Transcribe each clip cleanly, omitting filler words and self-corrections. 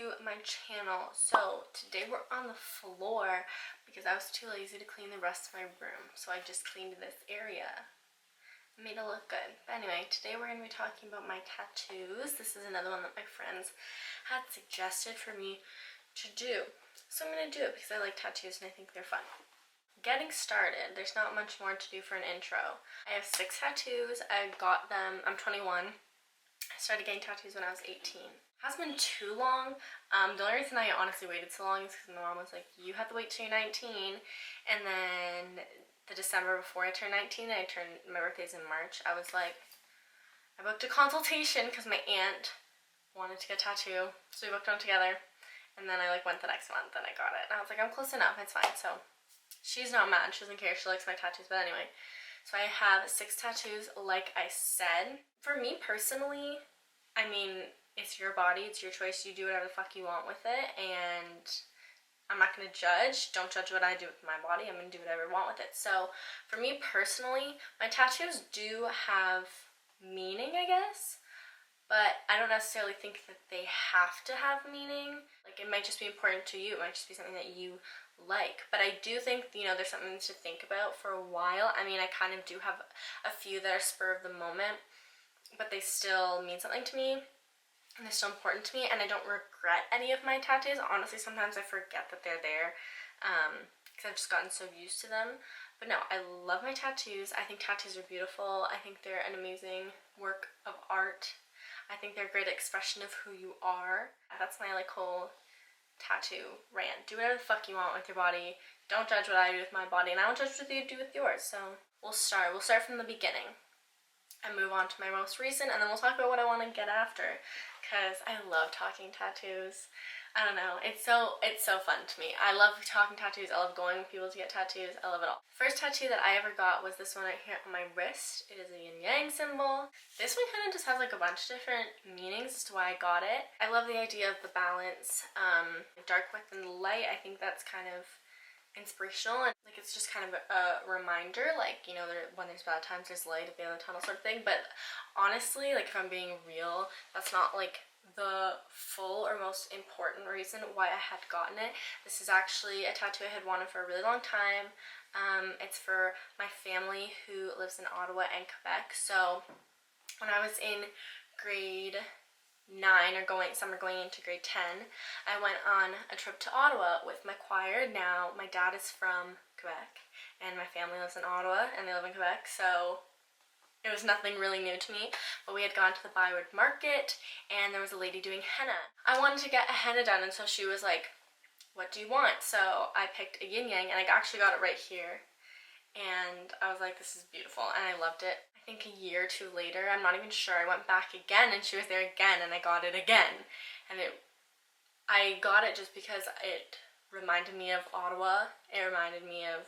to my channel. So today we're on the floor because I was too lazy to clean the rest of my room, so I just cleaned this area. Made it look good. But anyway, today we're going to be talking about my tattoos. This is another one that my friends had suggested for me to do, so I'm going to do it because I like tattoos and I think they're fun. Getting started, there's not much more to do for an intro. I have 6 tattoos. I got them, I'm 21. I started getting tattoos when I was 18. Hasn't been too long. The only reason I honestly waited so long is because my mom was like, you have to wait till you're 19. And then the December before I turned 19, my birthday's in March, I was like, I booked a consultation because my aunt wanted to get a tattoo. So we booked one together. And then I went the next month and I got it. And I was like, I'm close enough, it's fine. So she's not mad, she doesn't care, she likes my tattoos. But anyway, so I have 6 tattoos like I said. For me personally, I mean, it's your body, it's your choice, you do whatever the fuck you want with it, and I'm not going to judge. Don't judge what I do with my body, I'm going to do whatever I want with it. So for me personally, my tattoos do have meaning, I guess, but I don't necessarily think that they have to have meaning. Like, it might just be important to you, it might just be something that you like, but I do think, you know, there's something to think about for a while. I mean, I kind of do have a few that are spur of the moment, but they still mean something to me, and they're still important to me, and I don't regret any of my tattoos. Honestly, sometimes I forget that they're there, because I've just gotten so used to them. But no, I love my tattoos. I think tattoos are beautiful. I think they're an amazing work of art. I think they're a great expression of who you are. That's my whole tattoo rant. Do whatever the fuck you want with your body. Don't judge what I do with my body, and I won't judge what you do with yours. So we'll start from the beginning and move on to my most recent, and then we'll talk about what I want to get after, because I love talking tattoos. I don't know, it's so fun to me. I love talking tattoos, I love going with people to get tattoos, I love it all. First tattoo that I ever got was this one right here on my wrist. It is a yin-yang symbol. This one kind of just has a bunch of different meanings as to why I got it. I love the idea of the balance, dark with and light. I think that's kind of inspirational, and it's just kind of a reminder, you know, when there's bad times there's light at the end of the tunnel sort of thing. But honestly, if I'm being real, that's not the full or most important reason why I had gotten it. This is actually a tattoo I had wanted for a really long time. It's for my family who lives in Ottawa and Quebec. So when I was in grade 9 or summer going into grade 10, I went on a trip to Ottawa with my choir. Now my dad is from Quebec and my family lives in Ottawa and they live in Quebec, so it was nothing really new to me. But we had gone to the Byward Market and there was a lady doing henna. I wanted to get a henna done, and so she was like, what do you want? So I picked a yin yang, and I actually got it right here, and I was like, this is beautiful, and I loved it. I think a year or 2 later, I'm not even sure, I went back again and she was there again, and I got it again. And I got it just because it reminded me of Ottawa, it reminded me of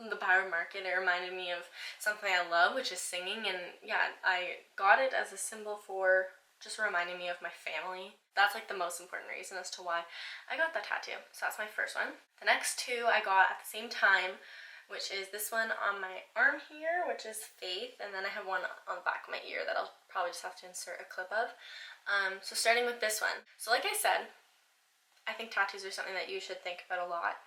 the Byward Market, it reminded me of something I love, which is singing. And yeah, I got it as a symbol for just reminding me of my family. That's the most important reason as to why I got that tattoo. So that's my first one. The next 2 I got at the same time, which is this one on my arm here, which is faith, and then I have one on the back of my ear that I'll probably just have to insert a clip of. So starting with this one. So like I said, I think tattoos are something that you should think about a lot.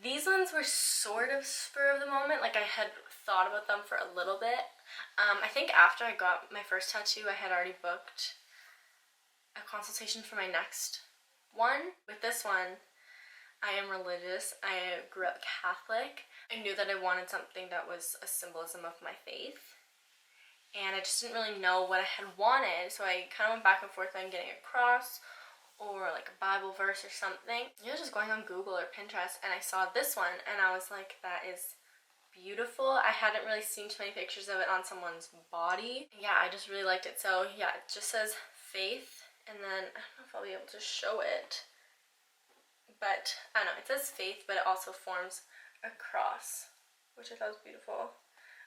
These ones were sort of spur of the moment, I had thought about them for a little bit. I think after I got my first tattoo, I had already booked a consultation for my next one. With this one, I am religious, I grew up Catholic. I knew that I wanted something that was a symbolism of my faith, and I just didn't really know what I had wanted, so I kind of went back and forth on getting a cross or a Bible verse or something. I was just going on Google or Pinterest, and I saw this one, and I was like, that is beautiful. I hadn't really seen too many pictures of it on someone's body. Yeah, I just really liked it. So yeah, it just says faith, and then I don't know if I'll be able to show it, but I don't know, it says faith, but it also forms a cross, which I thought was beautiful.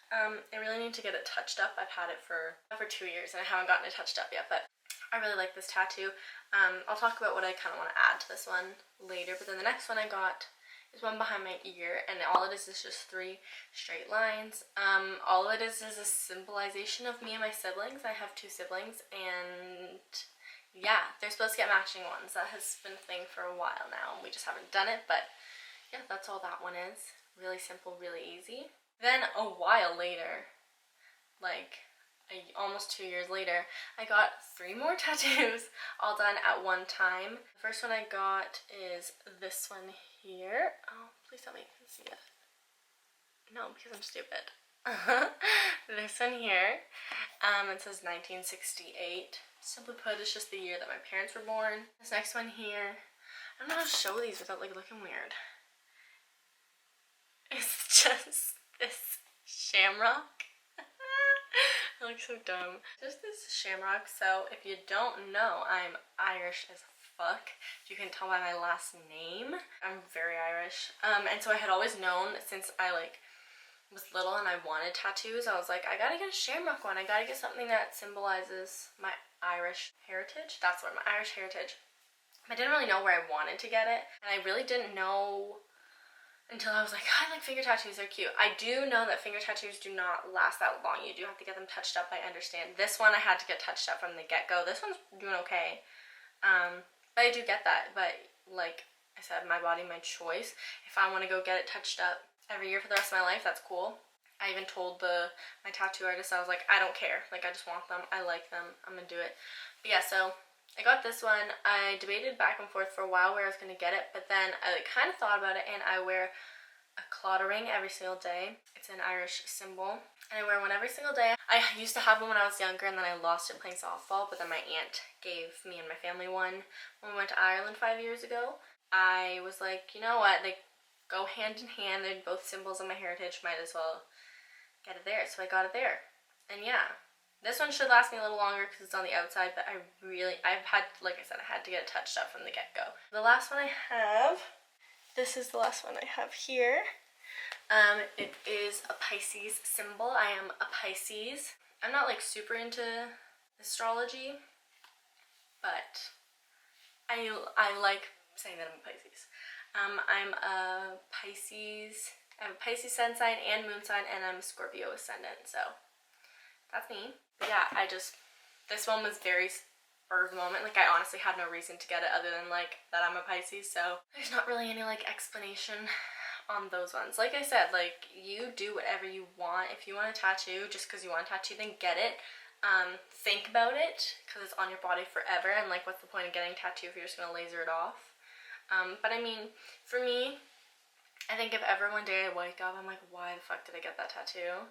I really need to get it touched up. I've had it for 2 years and I haven't gotten it touched up yet, but I really like this tattoo. I'll talk about what I kind of want to add to this one later, but then the next one I got is one behind my ear, and all it is just 3 straight lines. All it is a symbolization of me and my siblings. I have 2 siblings, and yeah, they're supposed to get matching ones. That has been a thing for a while now. We just haven't done it, but yeah, that's all that one is. Really simple, really easy. Then a while later, like almost 2 years later, I got 3 more tattoos all done at one time. The first one I got is this one here. Oh, please tell me you can see it. No, because I'm stupid. This one here. It says 1968. Simply put, it's just the year that my parents were born. This next one here, I don't know how to show these without like looking weird. It's just this shamrock. I look so dumb. Just this shamrock. So if you don't know, I'm Irish as fuck. You can tell by my last name. I'm very Irish. And so I had always known since I was little and I wanted tattoos, I was like, I gotta get a shamrock one. I gotta get something that symbolizes my Irish heritage. That's what, my Irish heritage. I didn't really know where I wanted to get it, and I really didn't know until I was like, I like finger tattoos, they're cute. I do know that finger tattoos do not last that long. You do have to get them touched up, I understand. This one I had to get touched up from the get-go. This one's doing okay. But I do get that. But like I said, my body, my choice. If I want to go get it touched up every year for the rest of my life, that's cool. I even told my tattoo artist, I was like, I don't care. Like, I just want them. I like them. I'm gonna do it. But yeah, so I got this one. I debated back and forth for a while where I was going to get it, but then I kind of thought about it, and I wear a clotter ring every single day. It's an Irish symbol, and I wear one every single day. I used to have one when I was younger, and then I lost it playing softball, but then my aunt gave me and my family one when we went to Ireland 5 years ago. I was like, you know what, they go hand in hand. They're both symbols of my heritage. Might as well get it there. So I got it there, and yeah. This one should last me a little longer because it's on the outside, but I've had, like I said, I had to get it touched up from the get-go. The last one I have, this is the last one I have here. It is a Pisces symbol. I am a Pisces. I'm not like super into astrology, but I like saying that I'm a Pisces. I'm a Pisces. I have a Pisces sun sign and moon sign, and I'm a Scorpio ascendant, so that's me. But yeah, this one was very spur of the moment. Like, I honestly had no reason to get it other than like that I'm a Pisces, so there's not really any like explanation on those ones. Like I said, like, you do whatever you want. If you want a tattoo just because you want a tattoo, then get it. Think about it because it's on your body forever, and like, what's the point of getting a tattoo if you're just gonna laser it off? But I mean, for me, I think if ever one day I wake up, I'm like, why the fuck did I get that tattoo?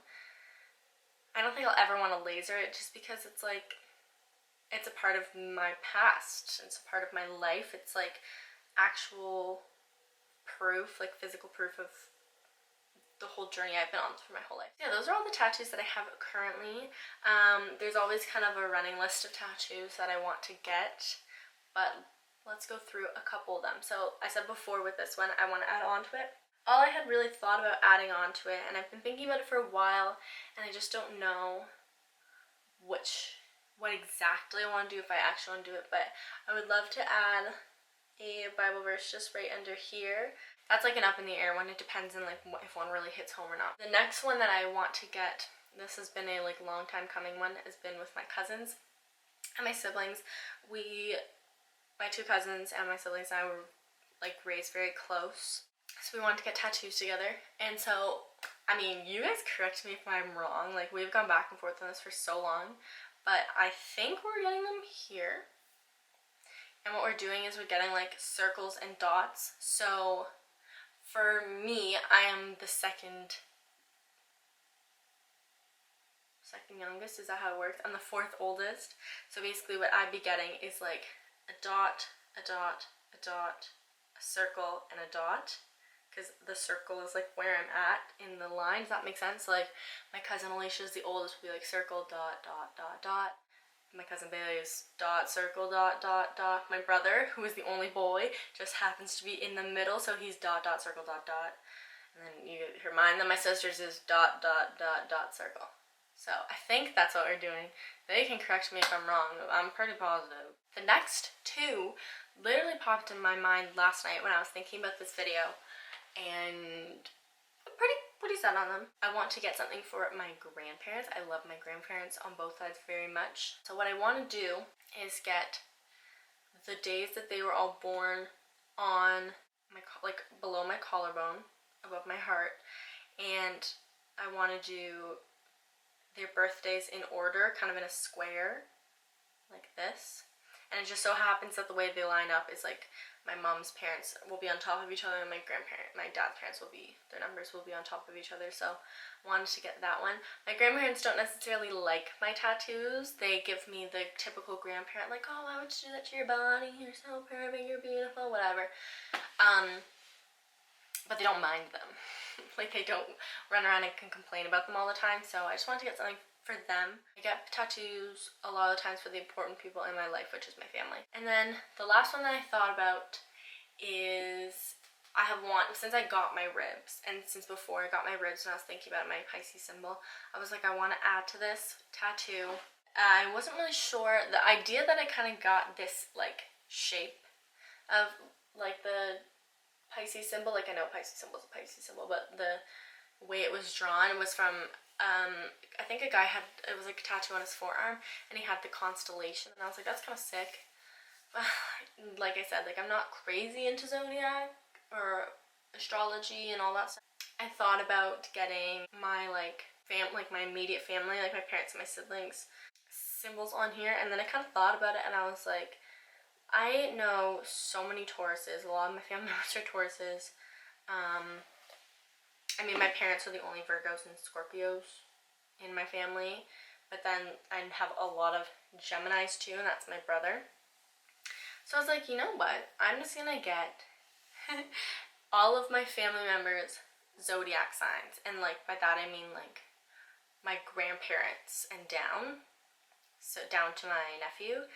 I don't think I'll ever want to laser it just because it's like, it's a part of my past. It's a part of my life. It's like actual proof, like physical proof of the whole journey I've been on for my whole life. Yeah, those are all the tattoos that I have currently. There's always kind of a running list of tattoos that I want to get, but let's go through a couple of them. So I said before with this one, I want to add on to it. All I had really thought about adding on to it, and I've been thinking about it for a while, and I just don't know what exactly I want to do, if I actually want to do it, but I would love to add a Bible verse just right under here. That's like an up in the air one. It depends on like if one really hits home or not. The next one that I want to get, this has been a like long time coming one, has been with my cousins and my siblings. My 2 cousins and my siblings and I were like raised very close. So we wanted to get tattoos together, and so, I mean, you guys correct me if I'm wrong, like, we've gone back and forth on this for so long, but I think we're getting them here, and what we're doing is we're getting, like, circles and dots. So, for me, I am the second youngest, is that how it works? I'm the 4th oldest, so basically what I'd be getting is, like, a dot, a dot, a dot, a circle, and a dot. Because the circle is like where I'm at in the line. Does that make sense? Like, my cousin Alicia is the oldest, will be like circle, dot, dot, dot, dot. My cousin Bailey is dot, circle, dot, dot, dot. My brother, who is the only boy, just happens to be in the middle, so he's dot, dot, circle, dot, dot. And then you get her mine. Then my sister's is dot, dot, dot, dot, circle. So I think that's what we're doing. They can correct me if I'm wrong. I'm pretty positive. The next 2 literally popped in my mind last night when I was thinking about this video, and I'm pretty set on them. I want to get something for my grandparents. I love my grandparents on both sides very much. So what I want to do is get the days that they were all born on my, like below my collarbone, above my heart, and I want to do their birthdays in order, kind of in a square, like this. And it just so happens that the way they line up is like my mom's parents will be on top of each other, and my dad's parents will be, their numbers will be on top of each other. So I wanted to get that one. My grandparents don't necessarily like my tattoos. They give me the typical grandparent, like, oh, why would you do that to your body? You're so perfect, you're beautiful, whatever. But they don't mind them. Like, they don't run around and can complain about them all the time. So I just wanted to get something for them. I get tattoos a lot of the times for the important people in my life, which is my family. And then the last one that I thought about is, I have since I got my ribs, and since before I got my ribs and I was thinking about my Pisces symbol, I was like, I want to add to this tattoo. I wasn't really sure. The idea that I kind of got this like shape of like the Pisces symbol, like I know Pisces symbol is a Pisces symbol, but the way it was drawn was from I think a guy had, it was like a tattoo on his forearm, and he had the constellation, and I was like, that's kind of sick. Like I said, like I'm not crazy into zodiac or astrology and all that stuff. I thought about getting my like my immediate family, like my parents and my siblings, symbols on here, and then I kind of thought about it, and I was like, I know so many Tauruses. A lot of my family members are Tauruses. I mean, my parents are the only Virgos and Scorpios in my family, but then I have a lot of Geminis too, and that's my brother. So I was like, you know what? I'm just gonna get all of my family members' zodiac signs, and like by that I mean like my grandparents and down, so down to my nephew.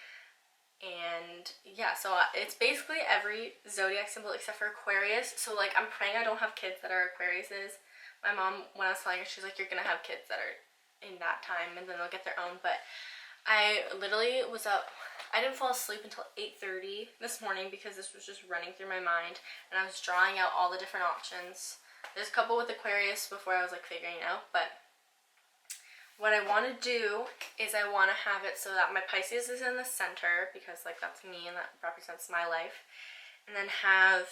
And yeah, so it's basically every zodiac symbol except for Aquarius. So like I'm praying I don't have kids that are Aquariuses. My mom, when I was telling her, she was like, you're gonna have kids that are in that time and then they'll get their own. But I literally was up, I didn't fall asleep until 8:30 this morning because this was just running through my mind, and I was drawing out all the different options. There's a couple with Aquarius before I was like figuring it out, but what I want to do is I want to have it so that my Pisces is in the center, because like that's me and that represents my life, and then have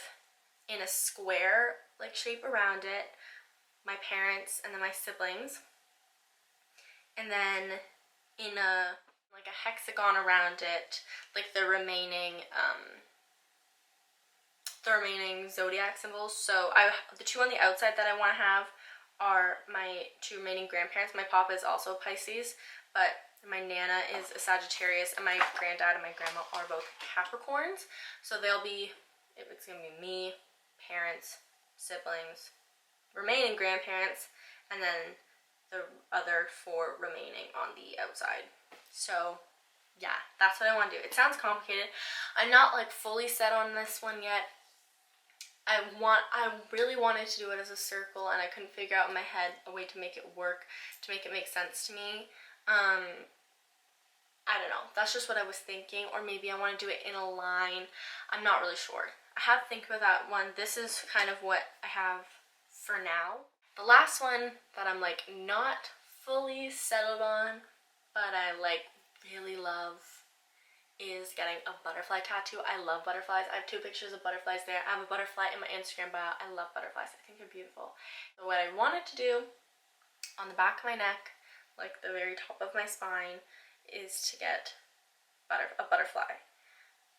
in a square like shape around it my parents and then my siblings, and then in a like a hexagon around it like the remaining zodiac symbols. So the two on the outside that I want to have are my two remaining grandparents. My papa is also Pisces, but my Nana is a Sagittarius, and my granddad and my grandma are both Capricorns. So it's gonna be me, parents, siblings, remaining grandparents, and then the other four remaining on the outside. So yeah, that's what I want to do. It sounds complicated. I'm not like fully set on this one yet. I really wanted to do it as a circle, and I couldn't figure out in my head a way to make it work, to make it make sense to me. I don't know. That's just what I was thinking. Or maybe I want to do it in a line. I'm not really sure. I have to think about that one. This is kind of what I have for now. The last one that I'm like not fully settled on, but I like really love, is getting a butterfly tattoo. I love butterflies. I have 2 pictures of butterflies there. I have a butterfly in my Instagram bio. I love butterflies. I think they're beautiful. So what I wanted to do on the back of my neck, like the very top of my spine, is to get a butterfly.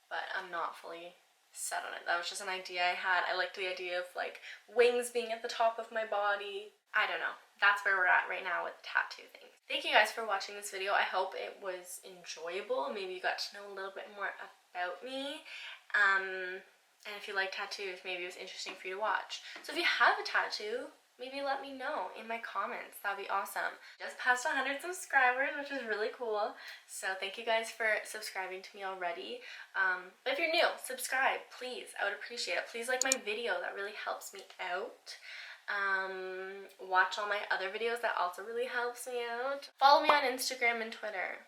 But I'm not fully set on it. That was just an idea I had. I liked the idea of like wings being at the top of my body. I don't know. That's where we're at right now with the tattoo thing. Thank you guys for watching this video. I hope it was enjoyable. Maybe you got to know a little bit more about me. And if you like tattoos, maybe it was interesting for you to watch. So if you have a tattoo, maybe let me know in my comments. That'd be awesome. Just passed 100 subscribers, which is really cool. So thank you guys for subscribing to me already. But if you're new, subscribe, please. I would appreciate it. Please like my video. That really helps me out. Watch all my other videos. That also really helps me out. Follow me on Instagram and Twitter.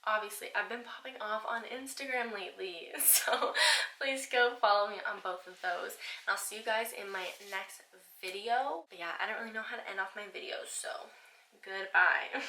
Obviously, I've been popping off on Instagram lately, so please go follow me on both of those. And I'll see you guys in my next video. But yeah, I don't really know how to end off my videos, so goodbye.